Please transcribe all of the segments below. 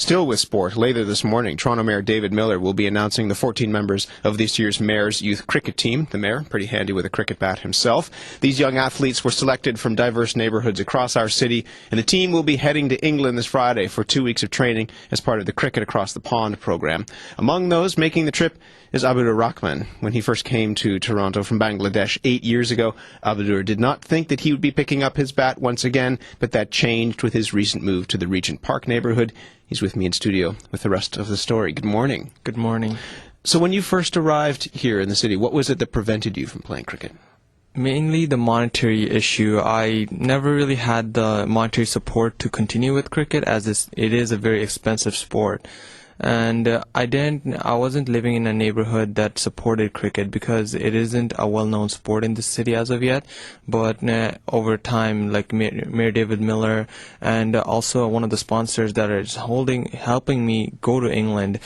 Still with sport, later this morning, Toronto Mayor David Miller will be announcing the 14 members of this year's Mayor's Youth Cricket Team. The Mayor, pretty handy with a cricket bat himself. These young athletes were selected from diverse neighbourhoods across our city, and the team will be heading to England this Friday for 2 weeks of training as part of the Cricket Across the Pond program. Among those making the trip is Abidur Rahman. When he first came to Toronto from Bangladesh 8 years ago, Abidur did not think that he would be picking up his bat once again, but that changed with his recent move to the Regent Park neighbourhood. He's with me in studio with the rest of the story. Good morning. Good morning. So when you first arrived here in the city, what was it that prevented you from playing cricket? Mainly the monetary issue. I never really had the monetary support to continue with cricket, as it is a very expensive sport. And I wasn't living in a neighborhood that supported cricket because it isn't a well-known sport in the city as of yet. But over time, like Mayor David Miller and also one of the sponsors that is helping me go to England,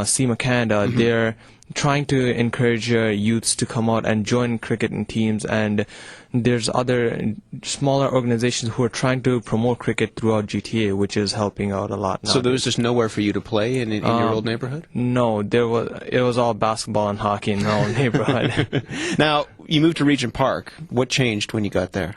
SEMA Canada, they're trying to encourage youths to come out and join cricket in teams, and there's other smaller organizations who are trying to promote cricket throughout GTA, which is helping out a lot now. So there was just nowhere for you to play in your old neighborhood? No, it was all basketball and hockey in our old neighborhood. Now, you moved to Regent Park. What changed when you got there?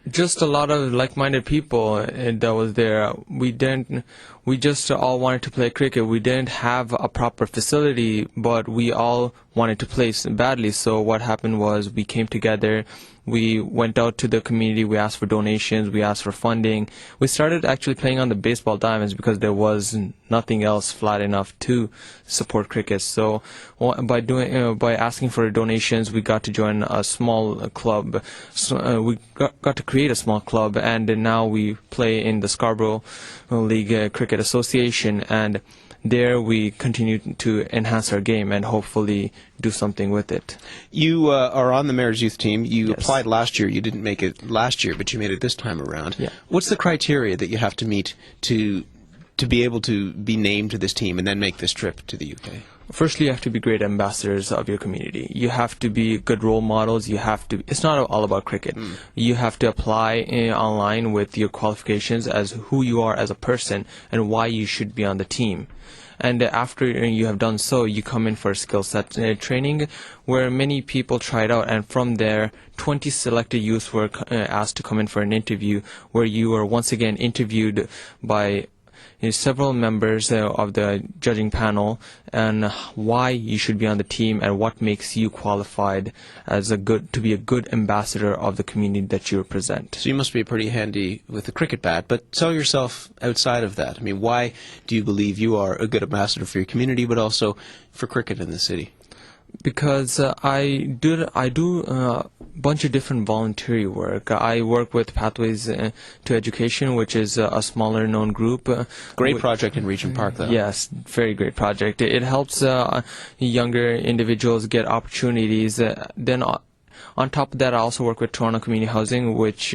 Just a lot of like-minded people that was there. We just all wanted to play cricket. We didn't have a proper facility, but we all wanted to play badly. So what happened was we came together. We went out to the community. We asked for donations. We asked for funding. We started actually playing on the baseball diamonds because there was nothing else flat enough to support cricket. So by asking for donations, we got to join a small club. So, we got to create a small club, and now we play in the Scarborough League Cricket Association, and there we continue to enhance our game and hopefully do something with it. You are on the Mayor's Youth Team. You Yes. applied last year. You didn't make it last year, but you made it this time around. Yeah. What's the criteria that you have to meet to be able to be named to this team and then make this trip to the UK? Firstly, you have to be great ambassadors of your community. You have to be good role models. It's not all about cricket. You have to apply online with your qualifications as who you are as a person and why you should be on the team. And after you have done so, you come in for skill set training where many people tried out, and from there 20 selected youths were asked to come in for an interview where you are once again interviewed by several members of the judging panel and why you should be on the team and what makes you qualified as to be a good ambassador of the community that you represent. So you must be pretty handy with the cricket bat, but sell yourself outside of that. I mean, why do you believe you are a good ambassador for your community, but also for cricket in the city? Because I do a bunch of different voluntary work. I work with Pathways to Education, which is a smaller known group. Great project in Regent Park, though. Yes, very great project. It helps younger individuals get opportunities. Then on top of that, I also work with Toronto Community Housing, which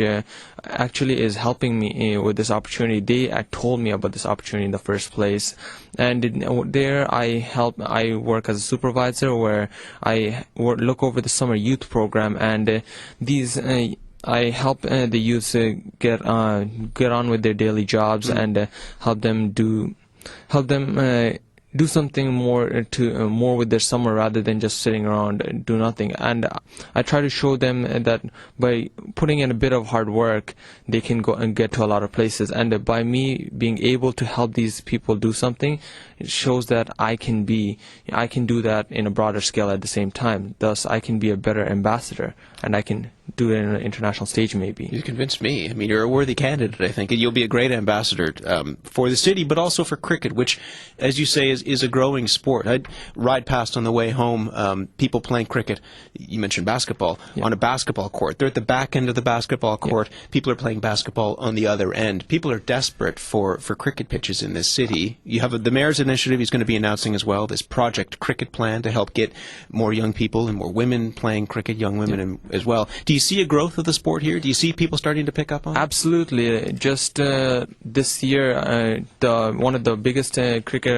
actually is helping me with this opportunity. They told me about this opportunity in the first place. And there I work as a supervisor where I look over the summer youth program, and I help the youths get on with their daily jobs and help them do something more with their summer rather than just sitting around and do nothing. And I try to show them that by putting in a bit of hard work, they can go and get to a lot of places. And by me being able to help these people do something, it shows that I can do that in a broader scale at the same time. Thus, I can be a better ambassador, and I can do it in an international stage maybe. You convinced me. I mean, you're a worthy candidate, I think, and you'll be a great ambassador for the city, but also for cricket, which, as you say, is a growing sport. I'd ride past on the way home people playing cricket. You mentioned basketball, on a basketball court. They're at the back end of the basketball court. People are playing basketball on the other end. People are desperate for cricket pitches in this city. You have the Mayor's initiative he's going to be announcing as well, this Project Cricket Plan to help get more young people and more women playing cricket, young women as well. Do you see a growth of the sport here? Do you see people starting to pick up on it? Absolutely. Just this year, one of the biggest cricket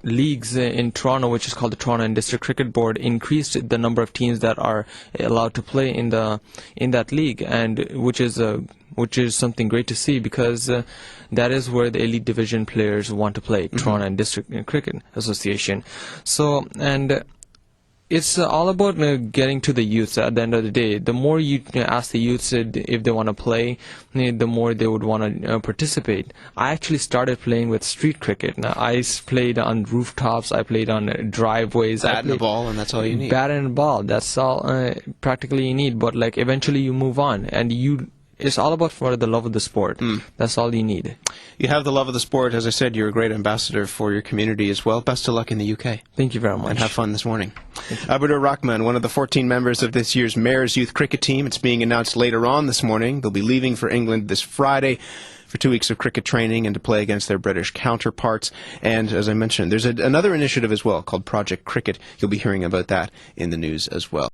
leagues in Toronto, which is called the Toronto and District Cricket Board, increased the number of teams that are allowed to play in that league, and which is something great to see, because that is where the elite division players want to play, Toronto and District Cricket Association. So, and it's all about getting to the youths at the end of the day. The more you ask the youths if they want to play, the more they would want to participate. I actually started playing with street cricket. Now, I played on rooftops, I played on driveways. Bat and a ball, and that's all you need. Bat and a ball, that's all practically you need. But like eventually you move on, and it's all about for the love of the sport. That's all you need. You have the love of the sport. As I said, you're a great ambassador for your community as well. Best of luck in the UK. Thank you very much. And have fun this morning. Abdur Rahman, one of the 14 members of this year's Mayor's Youth Cricket team. It's being announced later on this morning. They'll be leaving for England this Friday for 2 weeks of cricket training and to play against their British counterparts. And as I mentioned, there's another initiative as well called Project Cricket. You'll be hearing about that in the news as well.